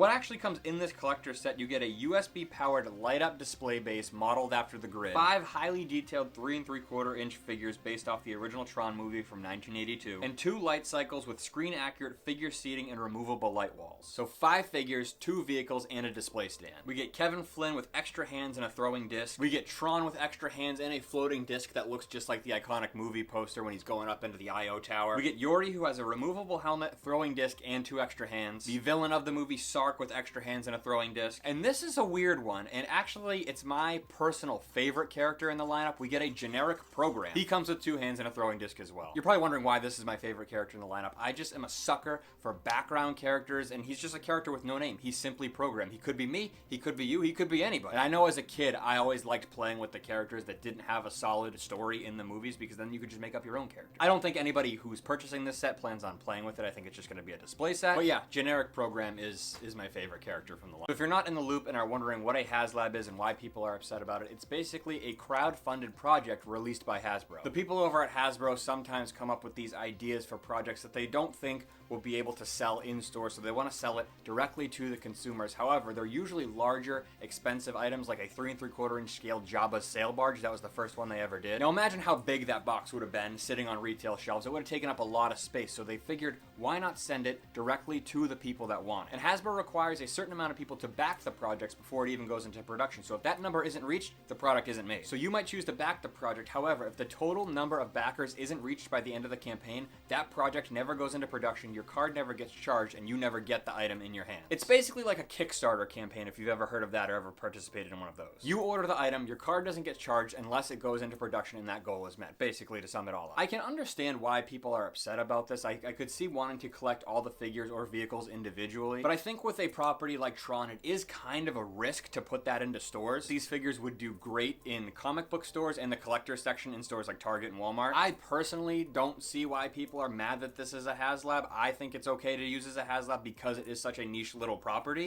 what actually comes in this collector set, you get a USB powered light up display base modeled after the grid, 5 highly detailed 3 3/4 inch figures based off the original Tron movie from 1982, and 2 light cycles with screen accurate figure seating and removable light walls. So 5 figures, 2 vehicles, and a display stand. We get Kevin Flynn with extra hands and a throwing disc. We get Tron with extra hands and a floating disc that looks just like the iconic movie poster when he's going up into the I.O. tower. We get Yori, who has a removable helmet, throwing disc, and 2 extra hands. The villain of the movie, Sark, with extra hands and a throwing disc. And this is a weird one, and actually it's my personal favorite character in the lineup. We get a generic program. He comes with 2 hands and a throwing disc as well. You're probably wondering why this is my favorite character in the lineup. I just am a sucker for background characters, and he's just a character with no name. He's simply program. He could be me, he could be you, he could be anybody. And I know as a kid, I always liked playing with the characters that didn't have a solid story in the movies, because then you could just make up your own character. I don't think anybody who's purchasing this set plans on playing with it. I think it's just going to be a display set. But yeah, generic program is my favorite character from the line. So if you're not in the loop and are wondering what a HasLab is and why people are upset about it, it's basically a crowd-funded project released by Hasbro. The people over at Hasbro sometimes come up with these ideas for projects that they don't think will be able to sell in store, so they want to sell it directly to the consumers. However, they're usually larger, expensive items like a 3 3/4 inch scale Jabba's sail barge. That was the first one they ever did. Now imagine how big that box would have been sitting on retail shelves. It would have taken up a lot of space, so they figured, why not send it directly to the people that want it? And Hasbro requires a certain amount of people to back the projects before it even goes into production. So if that number isn't reached, the product isn't made. So you might choose to back the project. However, if the total number of backers isn't reached by the end of the campaign, that project never goes into production, your card never gets charged, and you never get the item in your hand. It's basically like a Kickstarter campaign, if you've ever heard of that or ever participated in one of those. You order the item, your card doesn't get charged unless it goes into production and that goal is met, basically, to sum it all up. I can understand why people are upset about this. I could see wanting to collect all the figures or vehicles individually, but I think with a property like Tron, it is kind of a risk to put that into stores. These figures would do great in comic book stores and the collector section in stores like Target and Walmart. I personally don't see why people are mad that this is a HasLab. I think it's okay to use as a HasLab because it is such a niche little property.